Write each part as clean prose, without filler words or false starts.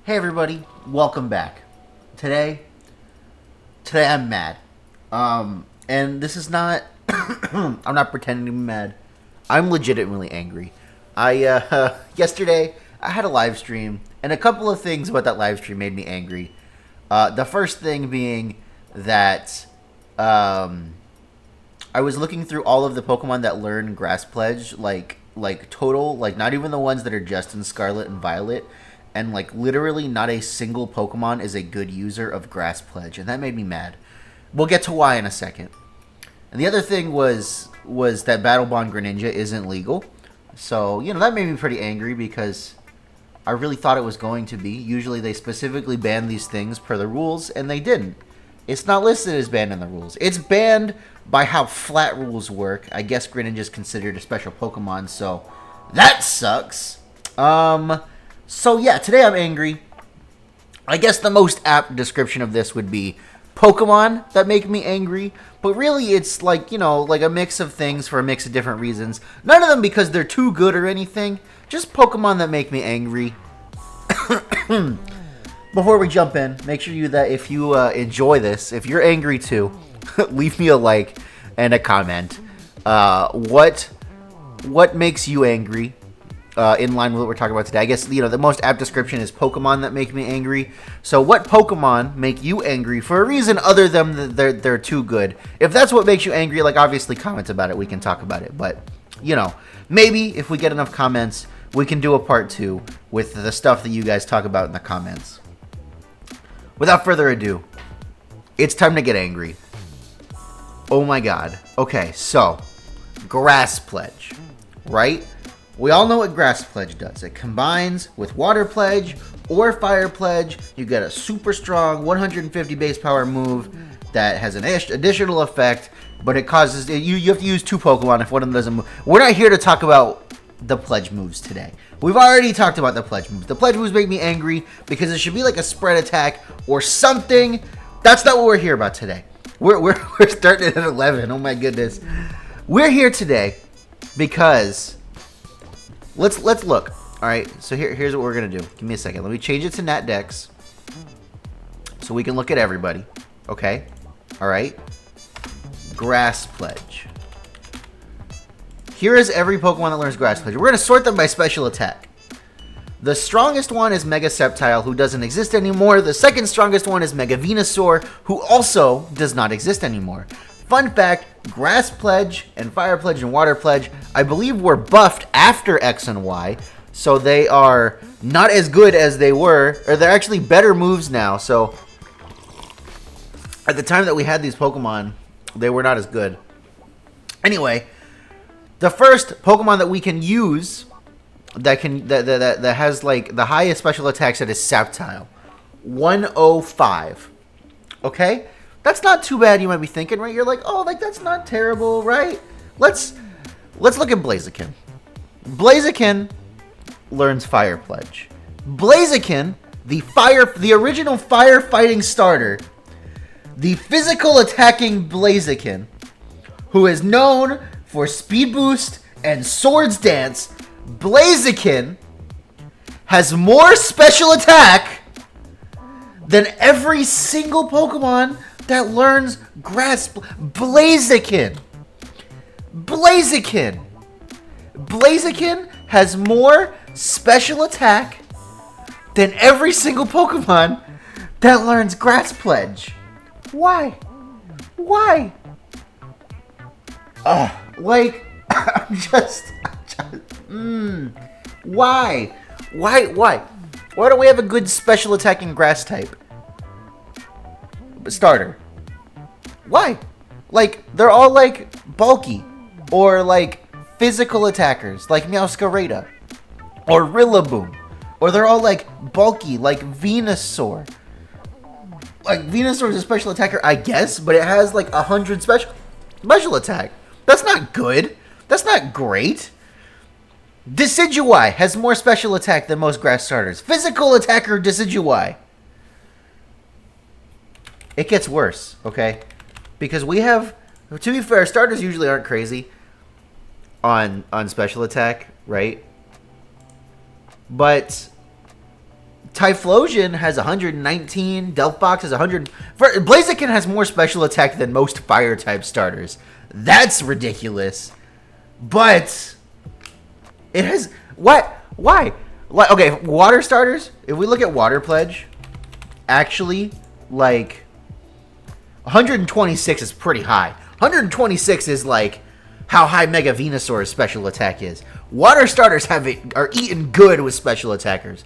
Hey everybody, welcome back. Today I'm mad. And this is not I'm not pretending to be mad. I'm legitimately angry. Yesterday I had a live stream and a couple of things about that live stream made me angry. The first thing being that I was looking through all of the Pokemon that learn Grass Pledge, like total, like not even the ones that are just in Scarlet and Violet, and like literally not a single Pokemon is a good user of Grass Pledge, and that made me mad. We'll get to why in a second. And the other thing was that Battle Bond Greninja isn't legal, so that made me pretty angry because I really thought it was going to be. Usually they specifically ban these things per the rules, and they didn't. It's not listed as banned in the rules. It's banned by how flat rules work. I guess Greninja is considered a special Pokemon, so that sucks. So yeah, today I'm angry. I guess the most apt description of this would be Pokemon that make me angry, but really it's like a mix of things for a mix of different reasons. None of them because they're too good or anything. Just Pokemon that make me angry. Before we jump in, make sure that if you enjoy this, if you're angry too, leave me a like and a comment. What makes you angry? In line with what we're talking about today, I guess the most apt description is Pokemon that make me angry. So, what Pokemon make you angry for a reason other than they're too good? If that's what makes you angry, like obviously comment about it. We can talk about it, but maybe if we get enough comments, we can do a part 2 with the stuff that you guys talk about in the comments. Without further ado, it's time to get angry. Oh my god. Okay, so Grass Pledge, right? We all know what Grass Pledge does. It combines with Water Pledge or Fire Pledge. You get a super strong 150 base power move that has an additional effect, but it causes you have to use 2 Pokemon if one of them doesn't move. We're not here to talk about the Pledge moves today. We've already talked about the Pledge moves. The Pledge moves make me angry because it should be like a spread attack or something. That's not what we're here about today. We're starting at 11. Oh my goodness. We're here today because let's look. All right. So here's what we're gonna do. Give me a second. Let me change it to Nat Dex so we can look at everybody. Okay. All right. Grass Pledge. Here is every Pokemon that learns Grass Pledge. We're going to sort them by special attack. The strongest one is Mega Sceptile, who doesn't exist anymore. The second strongest one is Mega Venusaur, who also does not exist anymore. Fun fact, Grass Pledge and Fire Pledge and Water Pledge, I believe were buffed after X and Y, so they are not as good as they were, or they're actually better moves now. So at the time that we had these Pokemon, they were not as good. Anyway, the first Pokemon that we can use that has like the highest special attack set is Sceptile. 105. Okay? That's not too bad, you might be thinking, right? You're like, oh, like that's not terrible, right? Let's look at Blaziken. Blaziken learns Fire Pledge. Blaziken, the original firefighting starter, the physical attacking Blaziken, who is known for Speed Boost and Swords Dance, Blaziken has more special attack than every single Pokemon that learns Grass. Blaziken has more special attack than every single Pokemon that learns Grass Pledge. Why? Like, why? Why don't we have a good special attacking grass type starter? Why? Like, they're all like bulky or like physical attackers like Meowscarada or Rillaboom, or they're all like bulky like Venusaur. Like, Venusaur is a special attacker, I guess, but it has like 100 special attack. That's not good. That's not great. Decidueye has more special attack than most grass starters. Physical attacker Decidueye. It gets worse, okay? Because we have, to be fair, starters usually aren't crazy on special attack, right? But Typhlosion has 119. Delphbox has 100. Blaziken has more special attack than most fire type starters. That's ridiculous. But it has what? Why? Like, okay, water starters. If we look at Water Pledge, actually, like 126 is pretty high. 126 is like how high Mega Venusaur's special attack is. Water starters are eaten good with special attackers.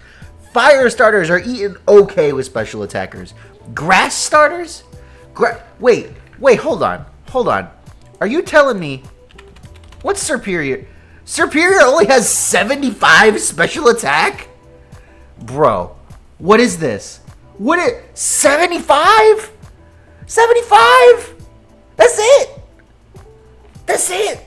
Fire starters are eaten okay with special attackers. Grass starters? Wait, hold on. Are you telling me, what's Superior? Superior only has 75 special attack? Bro, what is this? 75? 75? That's it.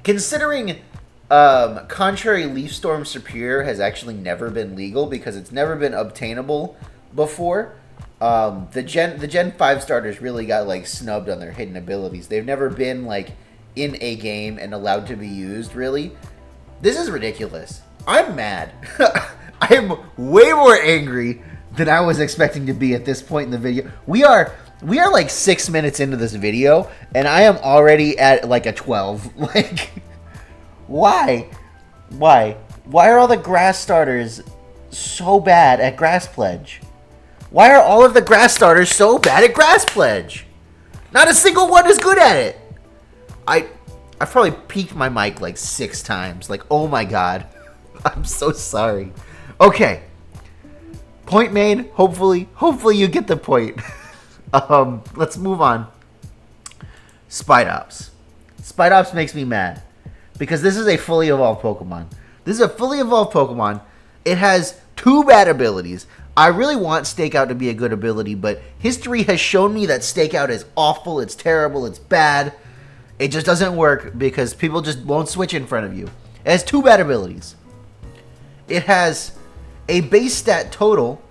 Considering Contrary Leaf Storm Superior has actually never been legal because it's never been obtainable before. The Gen 5 starters really got like snubbed on their hidden abilities. They've never been like in a game and allowed to be used, really. This is ridiculous. I'm mad. I am way more angry than I was expecting to be at this point in the video. We are like 6 minutes into this video, and I am already at like a 12. Like, why? Why are all the grass starters so bad at Grass Pledge? Why are all of the grass starters so bad at Grass Pledge? Not a single one is good at it. I've probably peaked my mic like 6 times. Like, oh my god. I'm so sorry. Okay. Point made. Hopefully you get the point. Let's move on. Spydops. Spydops makes me mad because this is a fully evolved Pokemon. This is a fully evolved Pokemon. It has 2 bad abilities. I really want Stakeout to be a good ability, but history has shown me that Stakeout is awful, it's terrible, it's bad. It just doesn't work because people just won't switch in front of you. It has 2 bad abilities. It has a base stat total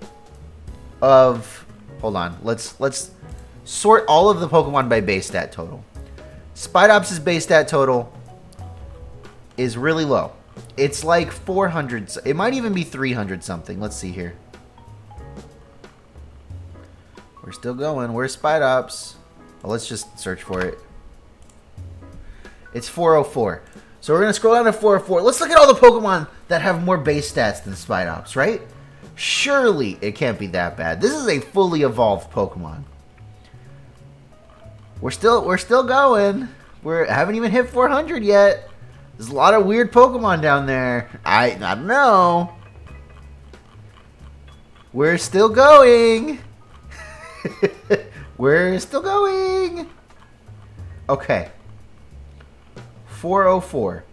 of... Hold on. Let's sort all of the Pokemon by base stat total. Spydops' base stat total is really low. It's like 400. It might even be 300 something. Let's see here. We're still going. Where's Spydops? Well, let's just search for it. It's 404. So we're going to scroll down to 404. Let's look at all the Pokemon that have more base stats than Spydops, right? Surely it can't be that bad. This is a fully evolved Pokemon. We're still going. We haven't even hit 400 yet. There's a lot of weird Pokemon down there. I don't know. We're still going. We're still going. Okay. 404.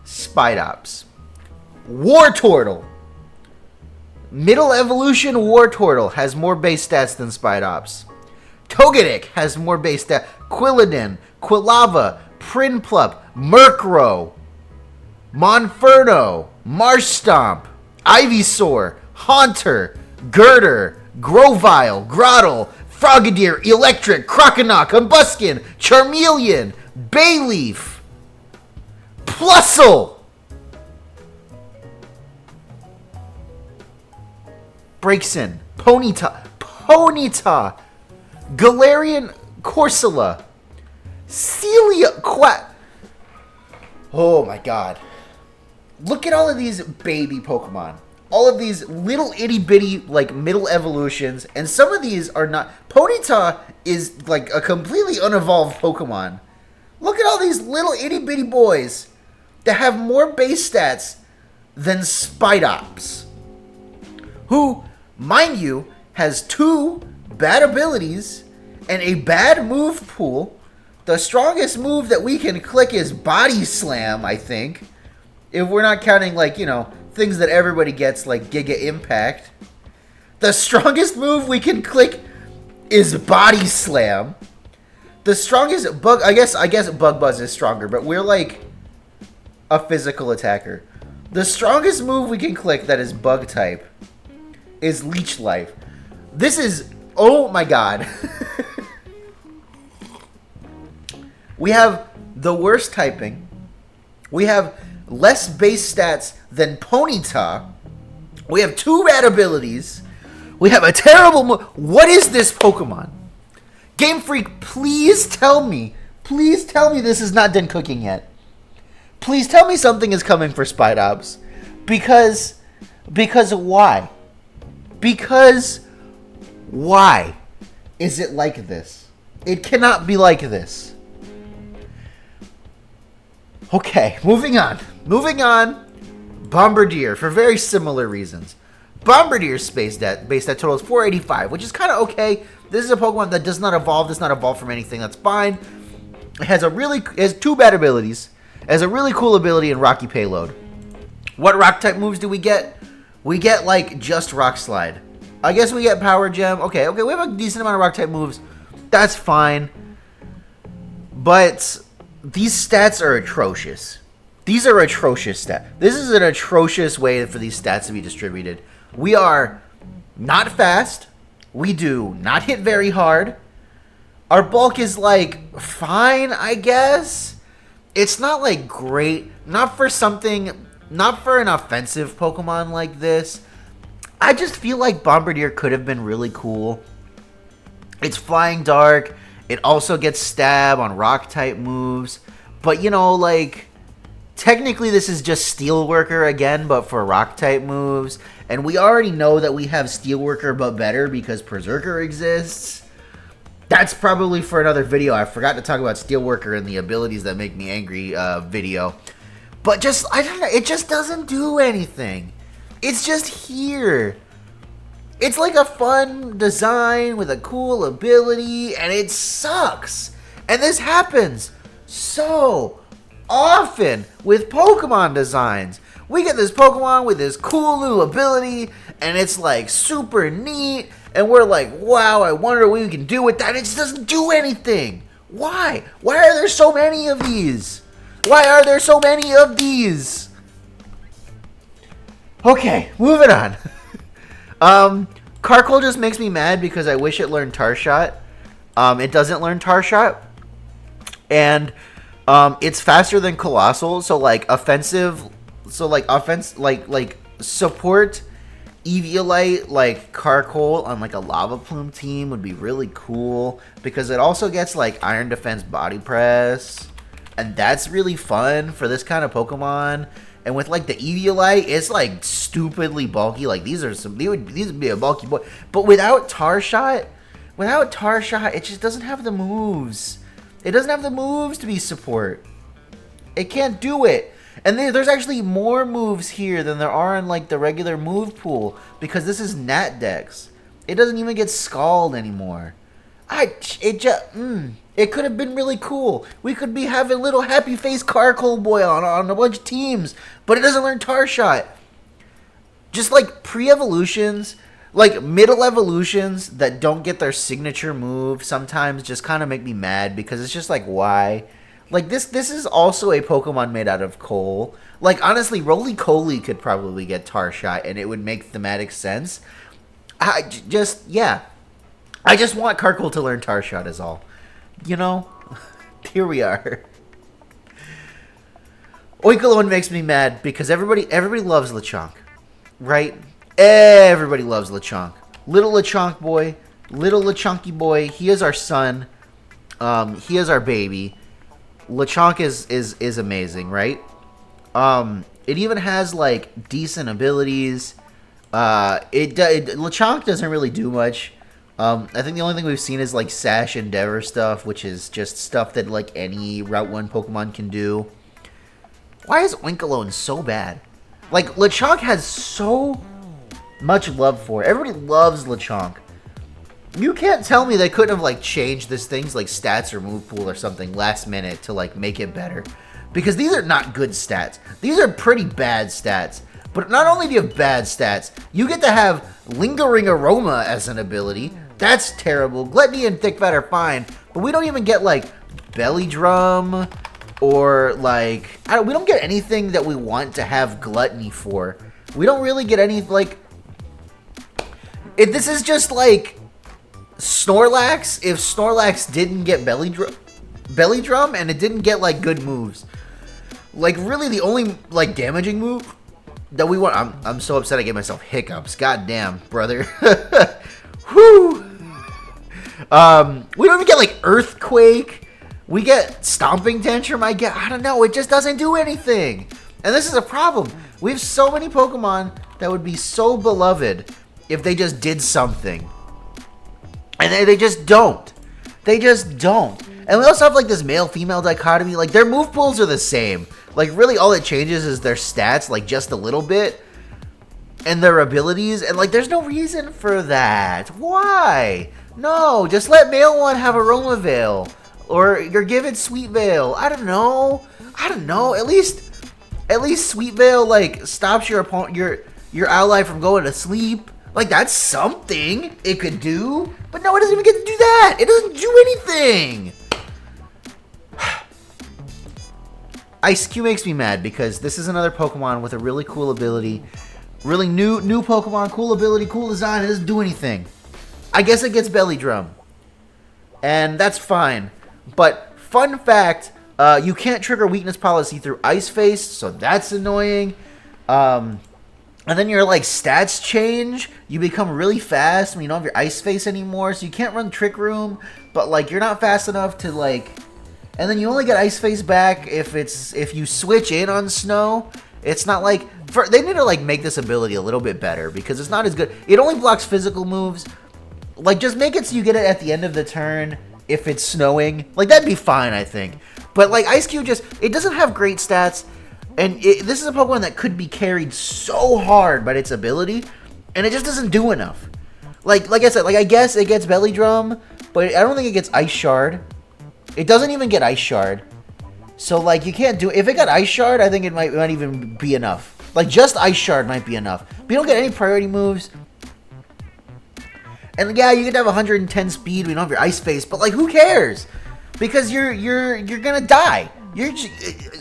Spydops. Wartortle. Middle Evolution Wartortle has more base stats than Spydops. Togetic has more base stats. Quilladin, Quilava, Prinplup, Murkrow, Monferno, Marshstomp, Ivysaur, Haunter, Girder, Grovyle, Grottle, Frogadier, Electric, Croconaw, Combuskin, Charmeleon, Bayleaf, Plusle, Braixen, Ponyta, Galarian Corsola, Celia Oh my god. Look at all of these baby Pokemon. All of these little itty bitty like middle evolutions, and some of these are not. Ponyta is like a completely unevolved Pokemon. Look at all these little itty bitty boys that have more base stats than Spydops, who, mind you, has 2 bad abilities and a bad move pool. The strongest move that we can click is Body Slam, I think. If we're not counting, like, you know, things that everybody gets, like Giga Impact. The strongest move we can click is Body Slam. The strongest Bug... I guess Bug Buzz is stronger, but we're, like, a physical attacker. The strongest move we can click that is Bug type is Leech Life. This is... Oh, my God. We have the worst typing. We have less base stats than Ponyta. We have 2 bad abilities. We have a terrible move. What is this Pokemon? Game Freak, please tell me. Please tell me this is not done cooking yet. Please tell me something is coming for Spydops. Because why? Because why is it like this? It cannot be like this. Okay, moving on. Moving on. Bombardier, for very similar reasons. Bombardier's base stat total is 485, which is kind of okay. This is a Pokemon that does not evolve from anything. That's fine. It has has 2 bad abilities. It has a really cool ability in Rocky Payload. What rock type moves do we get? We get like just Rock Slide. I guess we get Power Gem. Okay, we have a decent amount of rock type moves. That's fine. But these stats are atrocious. These are atrocious stats. This is an atrocious way for these stats to be distributed. We are not fast. We do not hit very hard. Our bulk is like fine, I guess. It's not like great. Not for an offensive Pokemon like this. I just feel like Bombardier could have been really cool. It's Flying Dark. It also gets Stab on rock type moves. But you know, like, technically this is just Steelworker again, but for rock type moves. And we already know that we have Steelworker but better because Berserker exists. That's probably for another video. I forgot to talk about Steelworker and the abilities that make me angry video. But just, I don't know, it just doesn't do anything. It's just here. It's like a fun design with a cool ability, and it sucks. And this happens so often with Pokemon designs. We get this Pokemon with this cool new ability, and it's like super neat, and we're like, wow, I wonder what we can do with that. And it just doesn't do anything. Why? Why are there so many of these? Why are there so many of these? Okay, moving on. Carkol just makes me mad because I wish it learned Tar Shot. It doesn't learn Tar Shot. And it's faster than Colossal, so like support Eviolite like Carkol on like a Lava Plume team would be really cool because it also gets like Iron Defense Body Press. And that's really fun for this kind of Pokemon. And with like the Eviolite, it's like stupidly bulky. Like these would be a bulky boy. But without Tar Shot, it just doesn't have the moves. It doesn't have the moves to be support. It can't do it. And there's actually more moves here than there are in like the regular move pool because this is Nat Dex. It doesn't even get Scald anymore. It could have been really cool. We could be having little happy face Carkol boy on a bunch of teams, but it doesn't learn Tar Shot. Just like pre-evolutions, like middle evolutions that don't get their signature move sometimes just kind of make me mad because it's just like, why? Like this is also a Pokemon made out of coal. Like honestly, Roly-Coly could probably get Tar Shot and it would make thematic sense. I just want Carkol to learn Tar Shot is all. You know, here we are. Oinkologne makes me mad because everybody loves Lechonk, right? Everybody loves Lechonk. Little Lechonk boy, little Lechonky boy. He is our son. He is our baby. Lechonk is amazing, right? It even has like decent abilities. Lechonk doesn't really do much. I think the only thing we've seen is like Sash Endeavor stuff, which is just stuff that like any Route 1 Pokemon can do. Why is Oinkologne so bad? Like Lechonk has so much love for it. Everybody loves Lechonk. You can't tell me they couldn't have like changed this thing's like stats or move pool or something last minute to like make it better. Because these are not good stats. These are pretty bad stats. But not only do you have bad stats, you get to have Lingering Aroma as an ability. That's terrible. Gluttony and Thick Fat are fine, but we don't even get like Belly Drum or like we don't get anything that we want to have Gluttony for. We don't really get any like. This is just like Snorlax. If Snorlax didn't get Belly Drum and it didn't get like good moves, like really the only like damaging move that we want. I'm so upset I gave myself hiccups. God damn, brother. Whew. We don't even get like Earthquake. We get Stomping Tantrum. I don't know. It just doesn't do anything. And this is a problem. We have so many Pokemon that would be so beloved if they just did something. And they just don't. They just don't. And we also have like this male-female dichotomy. Like their move pools are the same. Like really all it changes is their stats, like just a little bit. And their abilities. And like there's no reason for that. Why? No, just let male one have Aroma Veil. Or you're given Sweet Veil. I don't know. At least Sweet Veil like stops your opponent, your ally from going to sleep. Like that's something it could do. But no, it doesn't even get to do that. It doesn't do anything. Ice Cube makes me mad because this is another Pokemon with a really cool ability. Really new Pokemon, cool ability, cool design. It doesn't do anything. I guess it gets Belly Drum. And that's fine. But fun fact, you can't trigger weakness policy through Ice Face, so that's annoying. And then your like stats change. You become really fast when you don't have your Ice Face anymore, so you can't run Trick Room, but like you're not fast enough to like. And then you only get Ice Face back if you switch in on Snow. It's not like they need to like make this ability a little bit better because it's not as good. It only blocks physical moves. Like just make it so you get it at the end of the turn if it's snowing. Like that'd be fine, I think. But like Ice Cube it doesn't have great stats. And this is a Pokemon that could be carried so hard by its ability, and it just doesn't do enough. Like I said, like I guess it gets Belly Drum, but I don't think it gets Ice Shard. It doesn't even get Ice Shard. So like you can't do. If it got Ice Shard, I think it might even be enough. Like just Ice Shard might be enough. But you don't get any priority moves. And yeah, you could have 110 speed. We don't have your Ice Face, but like who cares? Because you're gonna die.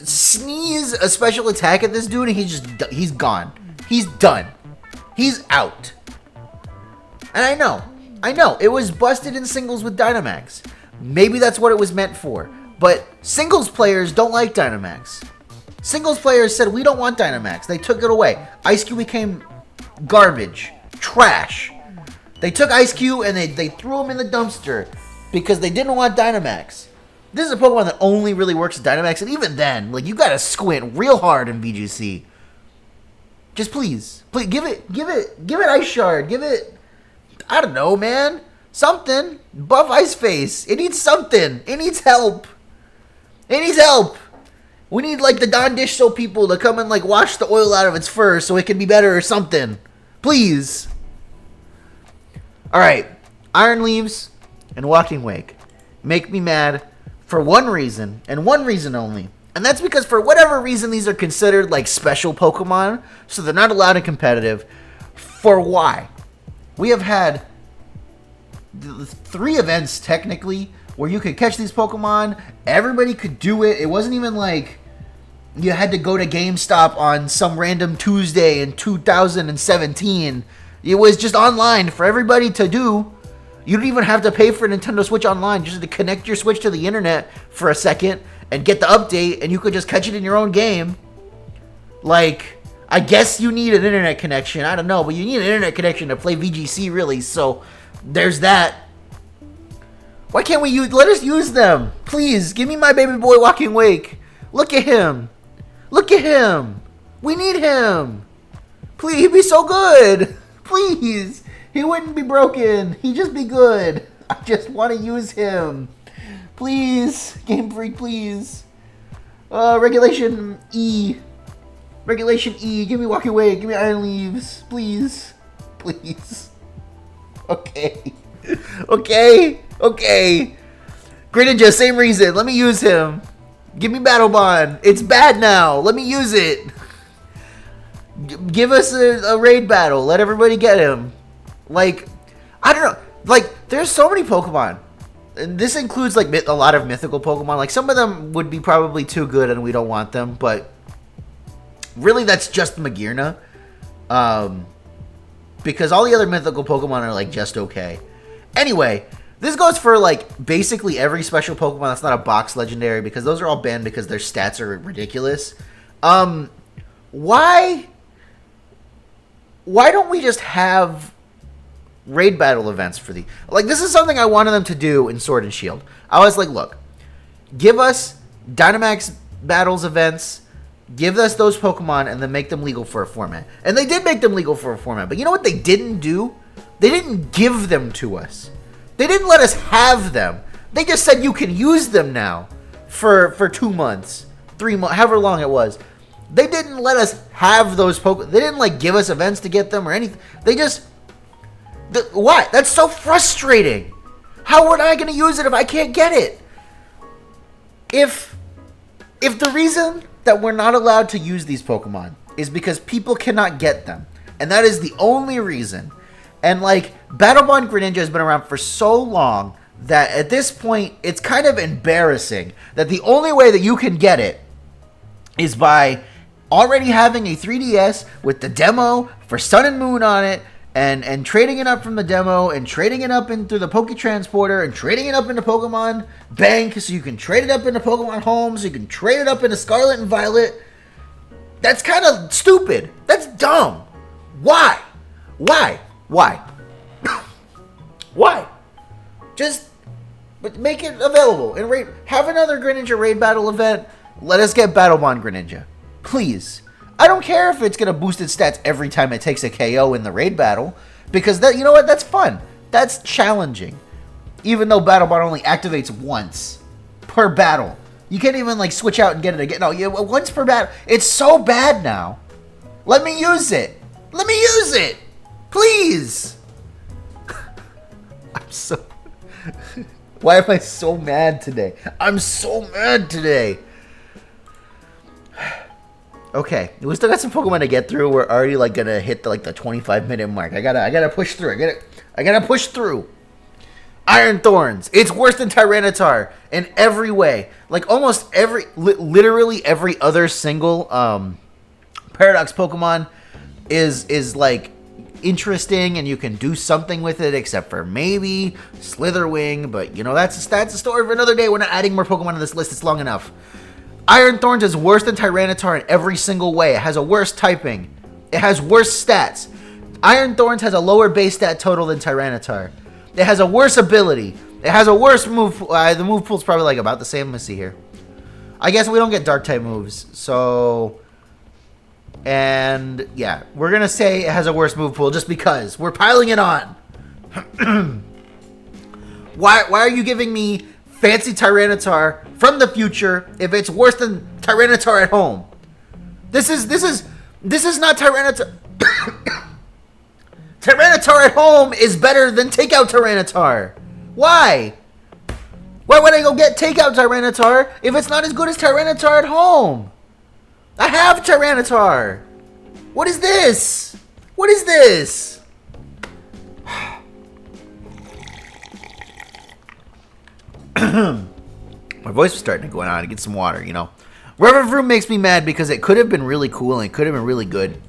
Sneeze a special attack at this dude and he's gone. He's done. He's out. And I know, it was busted in singles with Dynamax. Maybe that's what it was meant for. But singles players don't like Dynamax. Singles players said, we don't want Dynamax. They took it away. Ice Cube became garbage. Trash. They took Ice Cube and they threw him in the dumpster because they didn't want Dynamax. This is a Pokemon that only really works with Dynamax, and even then, like you gotta squint real hard in VGC. Just please give it Ice Shard, give it, I don't know, man, something. Buff Ice Face. It needs something. It needs help. We need like the Dawn Dish Soap people to come and like wash the oil out of its fur so it can be better or something. Please. All right, Iron Leaves and Walking Wake make me mad. For one reason, and one reason only. And that's because for whatever reason, these are considered like special Pokemon, so they're not allowed in competitive. For why? We have had 3 events, technically, where you could catch these Pokemon. Everybody could do it. It wasn't even like you had to go to GameStop on some random Tuesday in 2017. It was just online for everybody to do. You don't even have to pay for Nintendo Switch Online. Just to connect your Switch to the internet for a second and get the update, and you could just catch it in your own game. Like, I guess you need an internet connection. I don't know, but you need an internet connection to play VGC, really. So, there's that. Why can't we let us use them? Please, give me my baby boy Walking Wake. Look at him. We need him. Please, he'd be so good. Please. He wouldn't be broken. He'd just be good. I just want to use him. Please. Game Freak, please. Regulation E. Give me Walking Away. Give me Iron Leaves. Please. Okay. Greninja, same reason. Let me use him. Give me Battle Bond. It's bad now. Let me use it. Give us a raid battle. Let everybody get him. Like, I don't know. Like, there's so many Pokemon. And this includes, like, a lot of mythical Pokemon. Like, some of them would be probably too good and we don't want them. But really, that's just Magearna. Because all the other mythical Pokemon are, like, just okay. Anyway, this goes for, like, basically every special Pokemon that's not a box legendary. Because those are all banned because their stats are ridiculous. Why why don't we just have raid battle events for the... Like, this is something I wanted them to do in Sword and Shield. I was like, look, give us Dynamax battles events, give us those Pokemon, and then make them legal for a format. And they did make them legal for a format. But you know what they didn't do? They didn't give them to us. They didn't let us have them. They just said you can use them now for 2 months, 3 months, however long it was. They didn't let us have those Pokemon. They didn't, like, give us events to get them or anything. They just... Why? That's so frustrating. How am I going to use it if I can't get it? If the reason that we're not allowed to use these Pokemon is because people cannot get them, and that is the only reason, and, like, Battle Bond Greninja has been around for so long that at this point, it's kind of embarrassing that the only way that you can get it is by already having a 3DS with the demo for Sun and Moon on it, and trading it up from the demo, and trading it up into the Poke Transporter, and trading it up into Pokemon Bank, so you can trade it up into Pokemon Home, so you can trade it up into Scarlet and Violet. That's kind of stupid. That's dumb. Why? Why? Why? Just make it available and have another Greninja raid battle event. Let us get Battle Bond Greninja, please. I don't care if it's going to boost its stats every time it takes a KO in the raid battle, because that, you know what, that's fun. That's challenging. Even though Battle Bond only activates once per battle. You can't even, like, switch out and get it again. No, once per battle. It's so bad now. Let me use it. Let me use it. Please. I'm so... Why am I so mad today? I'm so mad today. Okay, we still got some Pokemon to get through. We're already, like, gonna hit the 25-minute mark. I gotta push through. I gotta push through. Iron Thorns. It's worse than Tyranitar in every way. Like, almost literally every other single Paradox Pokemon is like interesting, and you can do something with it, except for maybe Slitherwing. But you know, that's a story for another day. We're not adding more Pokemon to this list. It's long enough. Iron Thorns is worse than Tyranitar in every single way. It has a worse typing. It has worse stats. Iron Thorns has a lower base stat total than Tyranitar. It has a worse ability. It has a worse move. The move pool's probably like about the same. Let's see here. I guess we don't get dark type moves. So, and yeah, we're going to say it has a worse move pool just because. We're piling it on. Why are you giving me fancy Tyranitar from the future if it's worse than Tyranitar at home? This is not Tyranitar. Tyranitar at home is better than Takeout Tyranitar. Why? Why would I go get Takeout Tyranitar if it's not as good as Tyranitar at home? I have Tyranitar. What is this? What is this? My voice was starting to go out to get some water, you know. Revavroom makes me mad because it could have been really cool and it could have been really good.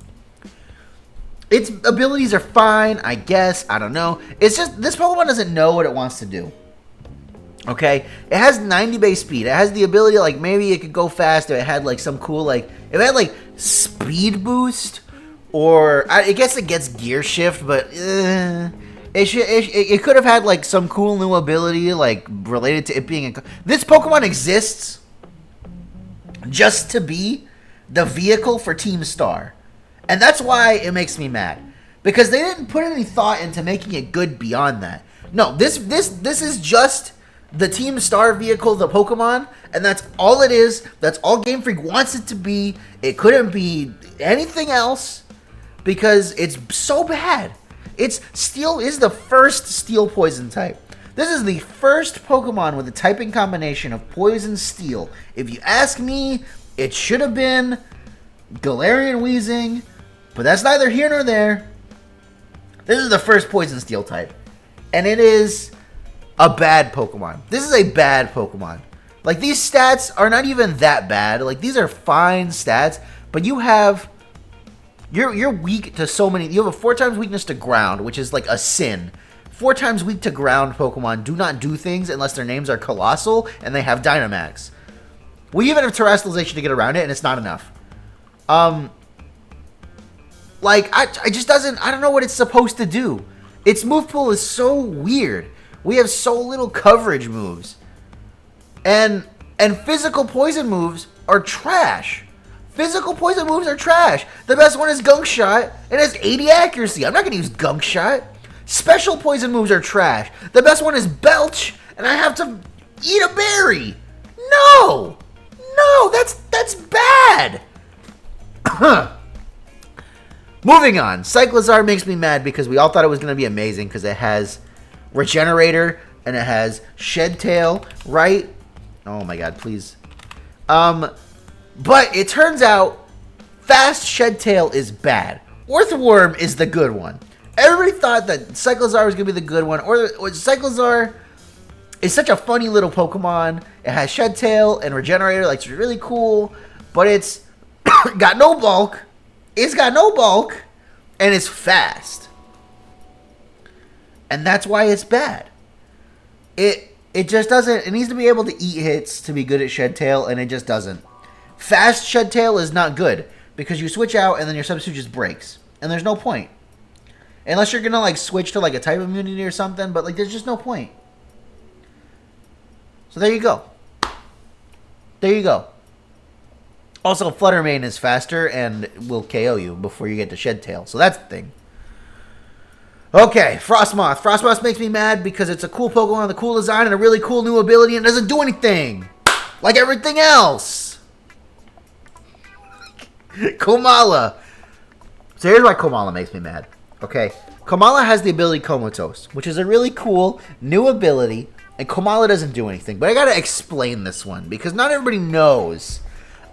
Its abilities are fine, I guess. I don't know. It's just, this Pokemon doesn't know what it wants to do. Okay? It has 90 base speed. It has the ability, like, maybe it could go fast if it had, like, some cool, like, if it had, like, speed boost. Or, I guess it gets gear shift, but, it could have had, like, some cool new ability, like, related to it being this Pokemon exists just to be the vehicle for Team Star. And that's why it makes me mad. Because they didn't put any thought into making it good beyond that. No, this is just the Team Star vehicle, the Pokemon, and that's all it is. That's all Game Freak wants it to be. It couldn't be anything else because it's so bad. Steel is the first Steel Poison type. This is the first Pokemon with a typing combination of Poison Steel. If you ask me, it should have been Galarian Weezing, but that's neither here nor there. This is the first Poison Steel type, and it is a bad Pokemon. This is a bad Pokemon. Like, these stats are not even that bad. Like, these are fine stats, but you're weak to so many. You have a 4 times weakness to ground, which is like a sin. 4 times weak to ground Pokemon do not do things unless their names are Colossal and they have Dynamax. We even have Terrestrialization to get around it, and it's not enough. Like, I just doesn't, I don't know what it's supposed to do. Its move pool is so weird. We have so little coverage moves. And physical poison moves are trash. Physical poison moves are trash. The best one is Gunk Shot. It has 80 accuracy. I'm not going to use Gunk Shot. Special poison moves are trash. The best one is Belch, and I have to eat a berry. No! No, that's bad. Moving on. Cyclizar makes me mad because we all thought it was going to be amazing because it has Regenerator and it has Shed Tail, right? Oh my god, please. But it turns out Fast Shed Tail is bad. Orthworm is the good one. Everybody thought that Cyclizar was going to be the good one. Or Cyclizar is such a funny little Pokemon. It has Shed Tail and Regenerator. Like, it's really cool. But it's got no bulk. It's got no bulk. And it's fast. And that's why it's bad. It just doesn't... It needs to be able to eat hits to be good at Shed Tail. And it just doesn't. Fast Shed Tail is not good. Because you switch out and then your substitute just breaks. And there's no point. Unless you're going to, like, switch to, like, a type immunity or something. But, like, there's just no point. So, there you go. There you go. Also, Flutter Mane is faster and will KO you before you get to Shed Tail. So, that's the thing. Okay, Frostmoth. Frostmoth makes me mad because it's a cool Pokemon with a cool design and a really cool new ability and doesn't do anything. Like everything else. Kamala. So, here's why Kamala makes me mad. Okay, Kamala has the ability Comatose, which is a really cool new ability, and Kamala doesn't do anything. But I gotta explain this one, because not everybody knows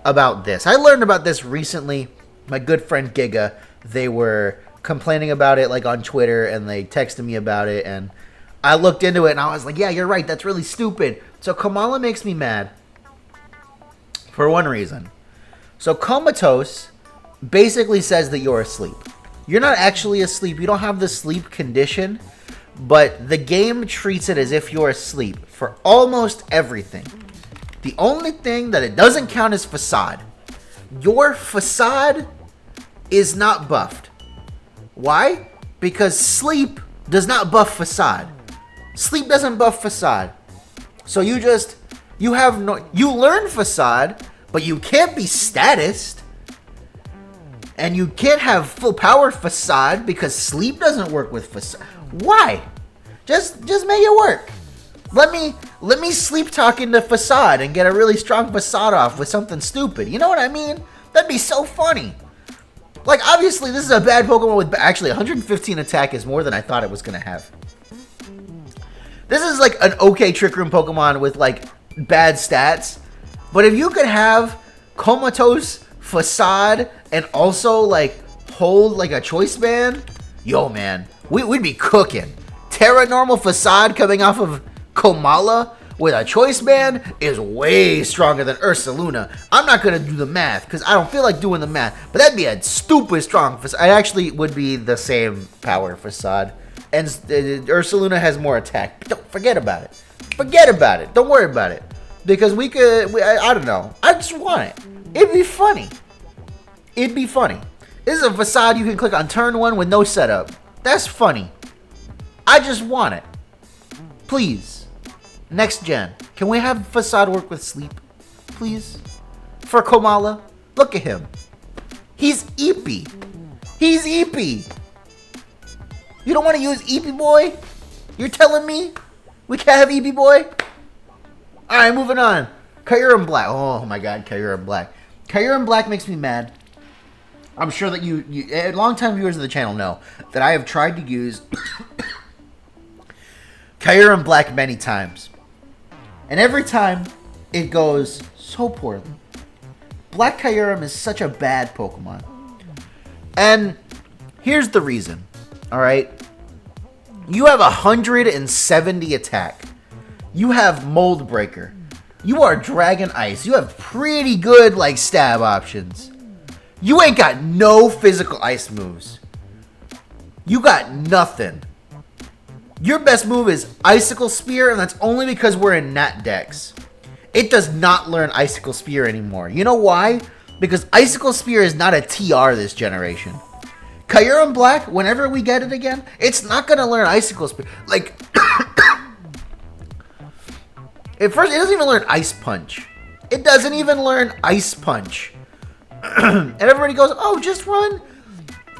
about this. I learned about this recently. My good friend Giga, they were complaining about it, like, on Twitter, and they texted me about it, and I looked into it, and I was like, yeah, you're right, that's really stupid. So Kamala makes me mad for one reason. So Comatose basically says that you're asleep. You're not actually asleep. You don't have the sleep condition, but the game treats it as if you're asleep for almost everything. The only thing that it doesn't count is Facade. Your Facade is not buffed. Why? Because sleep does not buff Facade. Sleep doesn't buff Facade. So you learn Facade, but you can't be statused. And you can't have full power Facade because sleep doesn't work with Facade. Why? Just make it work. Let me sleep talk into Facade and get a really strong Facade off with something stupid. You know what I mean? That'd be so funny. Like, obviously, this is a bad Pokemon with... Actually, 115 attack is more than I thought it was going to have. This is, like, an okay Trick Room Pokemon with, like, bad stats. But if you could have Comatose, Facade, and also, like, hold, like, a Choice Band, yo, man, we'd be cooking. Terra Normal Facade coming off of Kamala with a Choice Band is way stronger than Ursaluna. I'm not going to do the math because I don't feel like doing the math, but that'd be a stupid strong Facade. It actually would be the same power Facade, and Ursaluna has more attack. Don't forget about it. Forget about it. Don't worry about it. Because I don't know. I just want it. It'd be funny. It'd be funny. This is a Facade you can click on turn 1 with no setup. That's funny. I just want it. Please. Next gen. Can we have Facade work with sleep? Please? For Kamala? Look at him. He's Eepy. He's Eepy. You don't want to use Eepy Boy? You're telling me we can't have Eepy Boy? Alright, moving on. Kyurem Black. Oh my god, Kyurem Black. Kyurem Black makes me mad. I'm sure that you long-time viewers of the channel know that I have tried to use Kyurem Black many times. And every time, it goes so poorly. Black Kyurem is such a bad Pokemon. And here's the reason. Alright? You have 170 attack. You have Mold Breaker. You are Dragon Ice. You have pretty good, like, stab options. You ain't got no physical ice moves. You got nothing. Your best move is Icicle Spear, and that's only because we're in Nat decks. It does not learn Icicle Spear anymore. You know why? Because Icicle Spear is not a TR this generation. Kyurem Black, whenever we get it again, it's not going to learn Icicle Speed. Like, at first, it doesn't even learn Ice Punch. It doesn't even learn Ice Punch. And everybody goes, oh, just run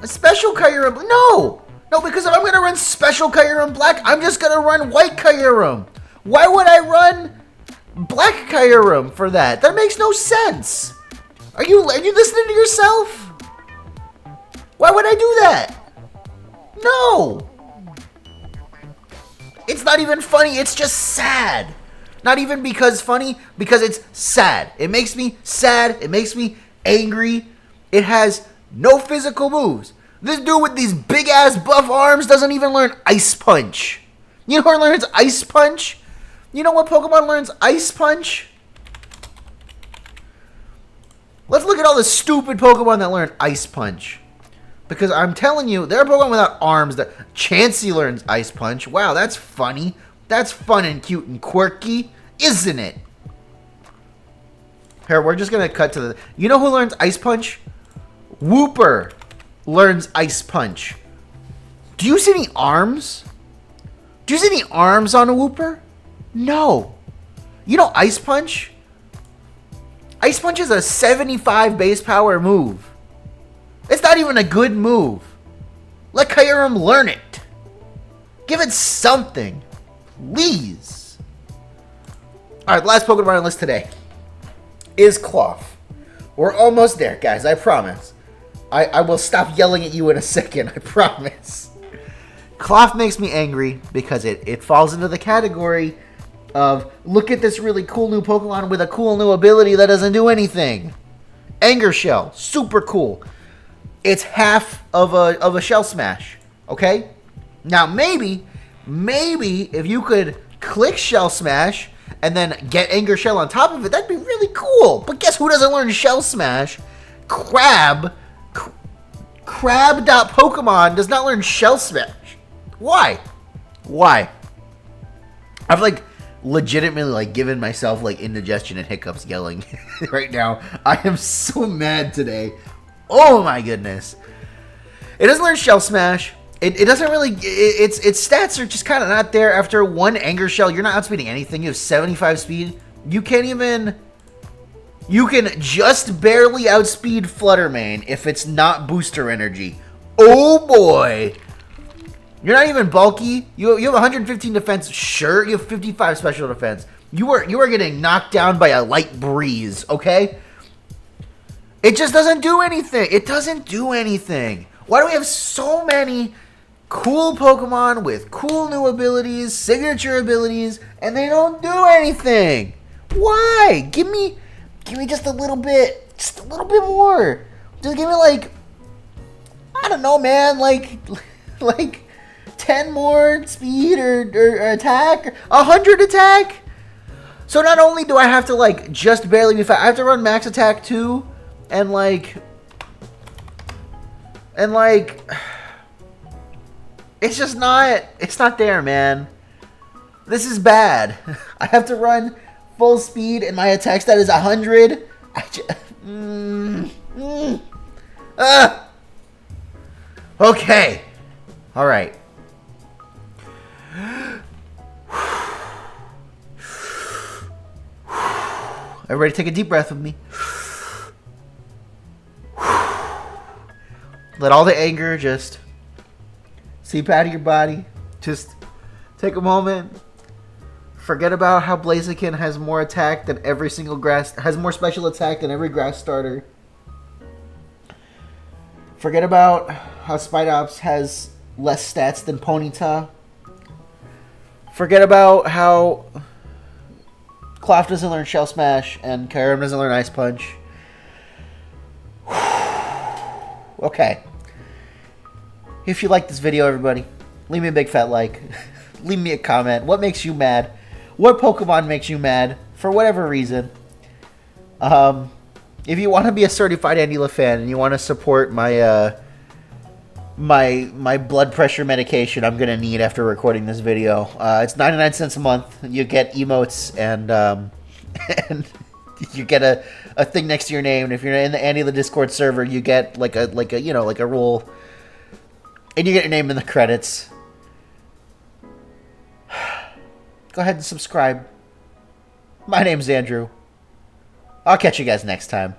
a Special Kyurem. No! No, because if I'm going to run Special Kyurem Black, I'm just going to run White Kyurem. Why would I run Black Kyurem for that? That makes no sense. Are you listening to yourself? Why would I do that? No. It's not even funny. It's just sad. Not even because funny, because it's sad. It makes me sad. It makes me angry. It has no physical moves. This dude with these big-ass buff arms doesn't even learn Ice Punch. You know what learns Ice Punch? You know what Pokemon learns Ice Punch? Let's look at all the stupid Pokemon that learn Ice Punch. Because I'm telling you, there are Pokemon without arms that... Chansey learns Ice Punch. Wow, that's funny. That's fun and cute and quirky, isn't it? Here, we're just going to cut to the... You know who learns Ice Punch? Wooper learns Ice Punch. Do you see any arms? Do you see any arms on a Wooper? No. You know Ice Punch? Ice Punch is a 75 base power move. It's not even a good move. Let Kyurem learn it. Give it something. Please. Alright, the last Pokemon on the list today is Cloth. We're almost there, guys. I promise. I will stop yelling at you in a second. I promise. Cloth makes me angry because it falls into the category of, look at this really cool new Pokemon with a cool new ability that doesn't do anything. Anger Shell. Super cool. It's half of a Shell Smash. Okay? Now, maybe if you could click Shell Smash and then get Anger Shell on top of it, that'd be really cool. But guess who doesn't learn Shell Smash? Crab.Pokemon does not learn Shell Smash. Why? I've legitimately given myself indigestion and hiccups yelling right now. I am so mad today. Oh my goodness. It doesn't learn Shell Smash. It doesn't really... Its stats are just kind of not there. After one Anger Shell, you're not outspeeding anything. You have 75 speed. You can't even... You can just barely outspeed Fluttermane if it's not Booster Energy. Oh boy! You're not even bulky. You have 115 defense. Sure, you have 55 special defense. You are getting knocked down by a light breeze, okay? It just doesn't do anything. It doesn't do anything. Why do we have so many cool Pokemon with cool new abilities, signature abilities, and they don't do anything? Why? Give me just a little bit more. Just give me I don't know, man, like 10 more speed or attack, 100 attack. So not only do I have to just barely be fast, I have to run max attack too, and it's just not, it's not there, man. This is bad. I have to run full speed and my attack stat is 100. Okay. All right. Everybody take a deep breath with me. Let all the anger just seep out of your body. Just take a moment. Forget about how Blaziken has more attack than every single grass... has more special attack than every grass starter. Forget about how Spydops has less stats than Ponyta. Forget about how Cloth doesn't learn Shell Smash and Kyurem doesn't learn Ice Punch. Okay. If you like this video, everybody, leave me a big fat like. Leave me a comment. What makes you mad? What Pokemon makes you mad? For whatever reason. If you want to be a certified AndyLa fan and you want to support my my blood pressure medication I'm gonna need after recording this video, it's 99 cents a month. You get emotes and you get a thing next to your name. And if you're in the AndyLa Discord server, you get like a and you get your name in the credits, go ahead and subscribe. My name's Andrew. I'll catch you guys next time.